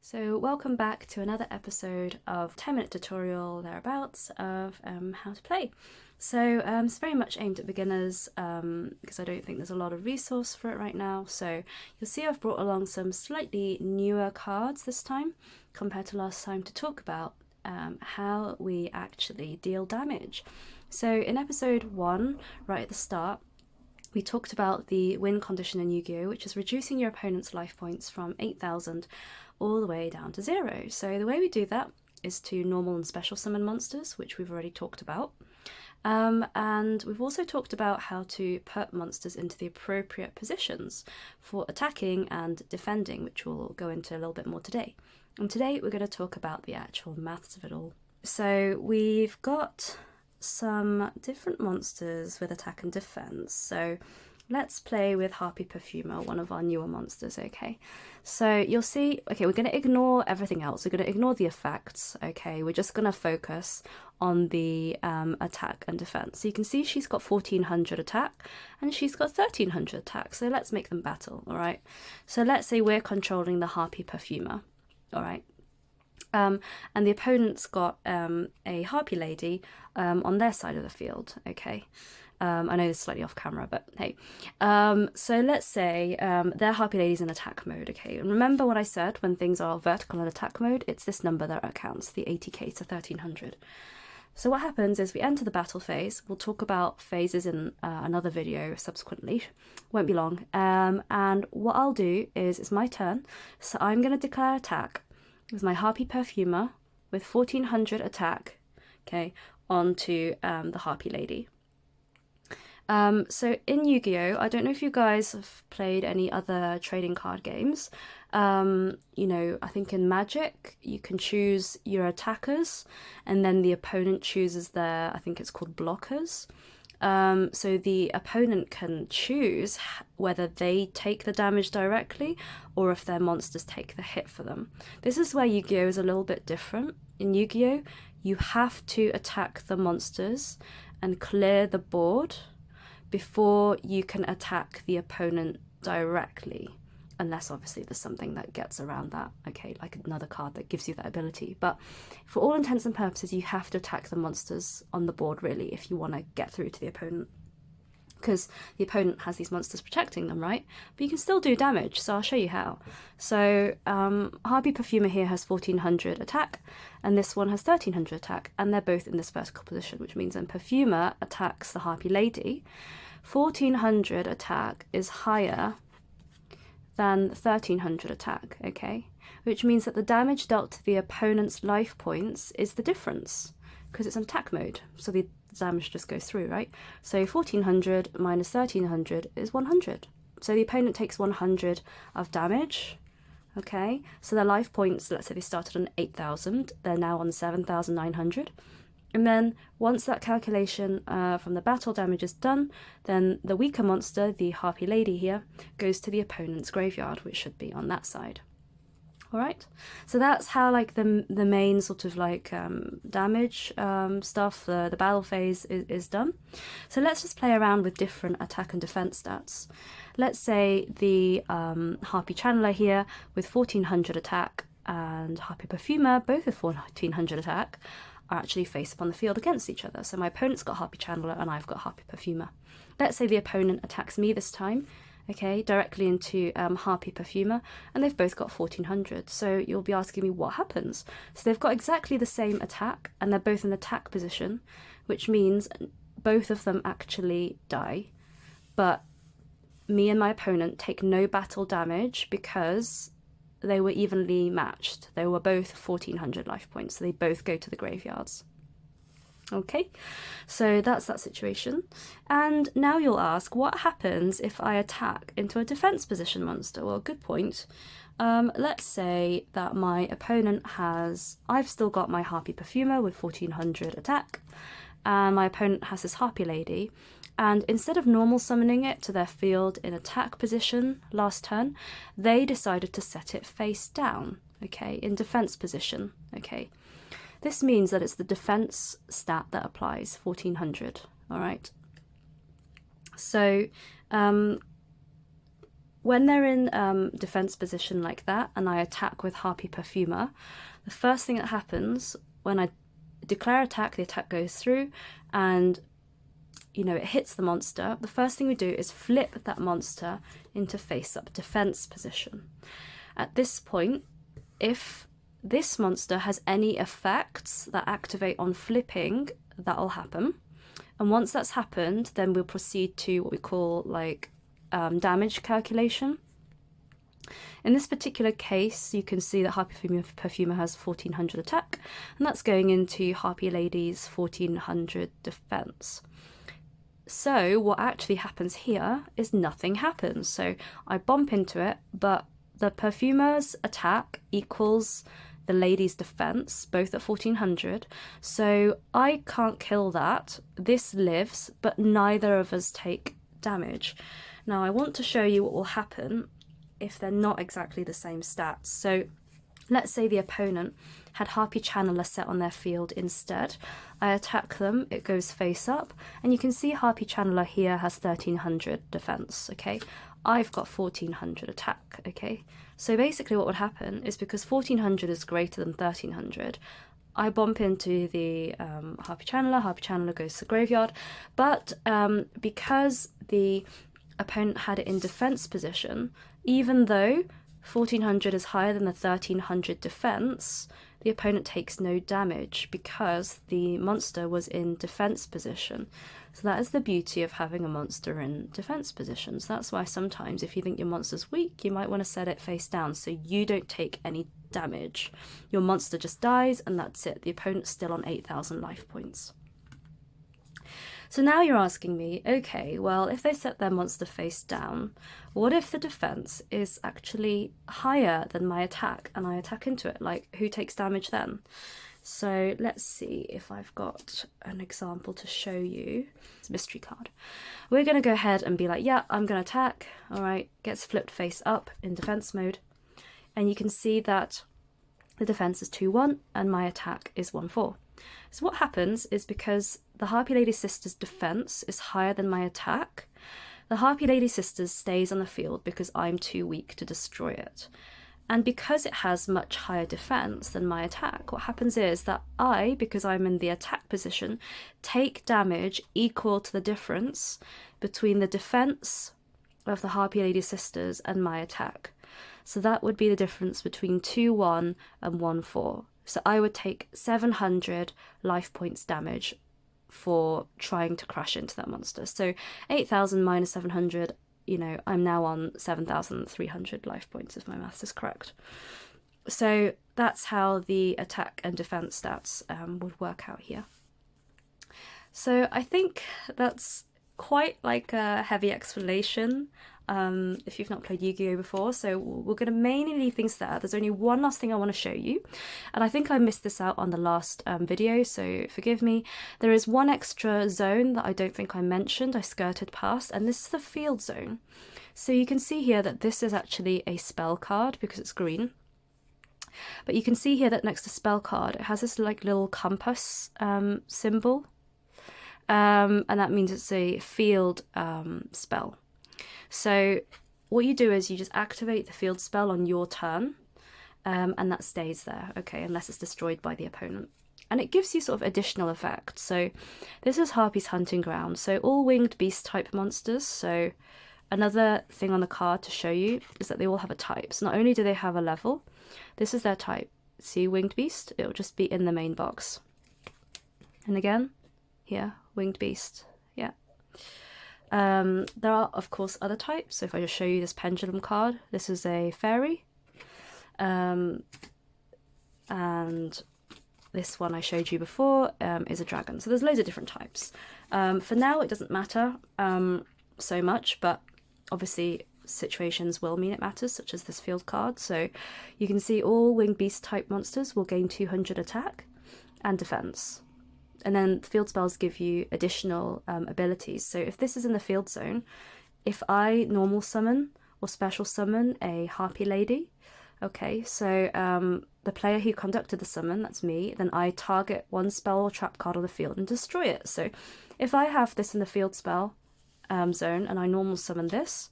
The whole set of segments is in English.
So welcome back to another episode of 10-minute tutorial thereabouts of how to play. So it's very much aimed at beginners because I don't think there's a lot of resource for it right now. So you'll see I've brought along some slightly newer cards this time compared to last time to talk about how we actually deal damage. So in episode 1, right at the start, we talked about the win condition in Yu-Gi-Oh, which is reducing your opponent's life points from 8,000 all the way down to 0. So the way we do that is to normal and special summon monsters, which we've already talked about. And we've also talked about how to put monsters into the appropriate positions for attacking and defending, which we'll go into a little bit more today. And today we're going to talk about the actual maths of it all. So we've got some different monsters with attack and defense. So let's play with Harpy Perfumer, one of our newer monsters, okay? So you'll see, okay, we're going to ignore everything else. We're going to ignore the effects, okay? We're just going to focus on the attack and defense. So you can see she's got 1400 attack and she's got 1300 attack. So let's make them battle, all right? So let's say we're controlling the Harpy Perfumer, all right? And the opponent's got a Harpy Lady on their side of the field, okay? I know this is slightly off camera, but hey. So let's say their Harpy Lady's in attack mode, okay? And remember what I said, when things are vertical in attack mode, it's this number that counts, the 80k to 1300. So what happens is we enter the battle phase. We'll talk about phases in another video subsequently. Won't be long. And what I'll do is, it's my turn, so I'm going to declare attack with my Harpy Perfumer with 1400 attack, okay, onto the Harpy Lady. So in Yu-Gi-Oh, I don't know if you guys have played any other trading card games. You know, I think in Magic you can choose your attackers and then the opponent chooses their, I think it's called blockers. So the opponent can choose whether they take the damage directly or if their monsters take the hit for them. This is where Yu-Gi-Oh is a little bit different. In Yu-Gi-Oh, you have to attack the monsters and clear the board before you can attack the opponent directly, unless obviously there's something that gets around that, okay, like another card that gives you that ability. But for all intents and purposes, you have to attack the monsters on the board, really, if you want to get through to the opponent, because the opponent has these monsters protecting them, right? But you can still do damage, so I'll show you how. So Harpy Perfumer here has 1400 attack, and this one has 1300 attack, and they're both in this vertical position, which means when Perfumer attacks the Harpy Lady, 1400 attack is higher than 1300 attack, okay? Which means that the damage dealt to the opponent's life points is the difference, because it's in attack mode, so the damage just goes through, right? So 1400 minus 1300 is 100. So the opponent takes 100 of damage, okay? So their life points, let's say they started on 8,000, they're now on 7,900. And then once that calculation from the battle damage is done, then the weaker monster, the Harpy Lady here, goes to the opponent's graveyard, which should be on that side. All right, so that's how like the main sort of like damage stuff, the battle phase is done. So let's just play around with different attack and defense stats. Let's say the Harpy Channeler here with 1400 attack and Harpy Perfumer, both with 1400 attack, are actually face up on the field against each other. So my opponent's got Harpy Channeler and I've got Harpy Perfumer. Let's say the opponent attacks me this time, okay, directly into Harpy Perfumer, and they've both got 1400. So you'll be asking me what happens. So they've got exactly the same attack and they're both in attack position, which means both of them actually die. But me and my opponent take no battle damage because they were evenly matched. They were both 1400 life points, so they both go to the graveyards. Okay, so that's that situation. And now you'll ask, what happens if I attack into a defense position monster? Well, good point. Let's say that my opponent has, I've still got my Harpy Perfumer with 1400 attack, and my opponent has this Harpy Lady, and instead of normal summoning it to their field in attack position last turn, they decided to set it face down, okay, in defense position, okay. This means that it's the defense stat that applies, 1400, all right. So when they're in defense position like that and I attack with Harpy Perfumer, the first thing that happens when I declare attack, the attack goes through and it hits the monster. The first thing we do is flip that monster into face-up defense position. At this point, if this monster has any effects that activate on flipping, that'll happen. And once that's happened, then we'll proceed to what we call damage calculation. In this particular case, you can see that Harpy Perfumer has 1400 attack, and that's going into Harpy Lady's 1400 defense. So what actually happens here is nothing happens. So I bump into it, but the Perfumer's attack equals the lady's defense, both at 1400. So I can't kill that. This lives, but neither of us take damage. Now I want to show you what will happen if they're not exactly the same stats. So let's say the opponent had Harpy Channeler set on their field instead. I attack them, it goes face up, and you can see Harpy Channeler here has 1300 defense, okay? I've got 1400 attack, okay? So basically what would happen is because 1400 is greater than 1300, I bump into the Harpy Channeler goes to the graveyard, but because the opponent had it in defense position, even though 1400 is higher than the 1300 defense, the opponent takes no damage because the monster was in defense position. So that is the beauty of having a monster in defense positions. That's why sometimes if you think your monster's weak, you might want to set it face down so you don't take any damage. Your monster just dies and that's it. The opponent's still on 8,000 life points. So now you're asking me, okay, well, if they set their monster face down, what if the defense is actually higher than my attack and I attack into it? Like, who takes damage then? So let's see if I've got an example to show you. It's a mystery card. We're going to go ahead and be like, yeah, I'm going to attack. All right, gets flipped face up in defense mode. And you can see that the defense is 2-1 and my attack is 1-4. So what happens is because the Harpy Lady Sister's defense is higher than my attack, the Harpy Lady Sisters stays on the field because I'm too weak to destroy it. And because it has much higher defense than my attack, what happens is that I, because I'm in the attack position, take damage equal to the difference between the defense of the Harpy Lady Sisters and my attack. So that would be the difference between 2-1 and 1-4. So I would take 700 life points damage for trying to crash into that monster. So 8,000 minus 700, I'm now on 7,300 life points if my maths is correct. So that's how the attack and defense stats would work out here. So I think that's quite like a heavy explanation if you've not played Yu-Gi-Oh before. So we're going to mainly leave things there. There's only one last thing I want to show you, and I think I missed this out on the last video, so forgive me. There is one extra zone that I don't think I mentioned, I skirted past, and this is the field zone. So you can see here that this is actually a spell card because it's green. But you can see here that next to spell card, it has this like little compass symbol. And that means it's a field spell. So what you do is you just activate the field spell on your turn, and that stays there, okay, unless it's destroyed by the opponent. And it gives you sort of additional effects. So this is Harpy's Hunting Ground, so all winged beast type monsters. So another thing on the card to show you is that they all have a type. So not only do they have a level, this is their type. See, winged beast, it'll just be in the main box. And again, here, winged beast, yeah. There are, of course, other types. So if I just show you this pendulum card, this is a fairy. And this one I showed you before is a dragon. So there's loads of different types. For now, it doesn't matter so much, but obviously situations will mean it matters, such as this field card. So you can see all winged beast type monsters will gain 200 attack and defense. And then field spells give you additional abilities. So if this is in the field zone, if I normal summon or special summon a Harpy Lady, okay, so the player who conducted the summon, that's me, then I target one spell or trap card on the field and destroy it. So if I have this in the field spell zone and I normal summon this,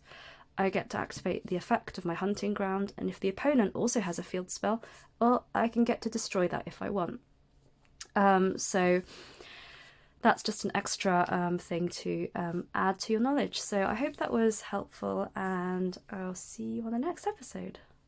I get to activate the effect of my hunting ground, and if the opponent also has a field spell, well, I can get to destroy that if I want. So that's just an extra thing to add to your knowledge. So I hope that was helpful, and I'll see you on the next episode.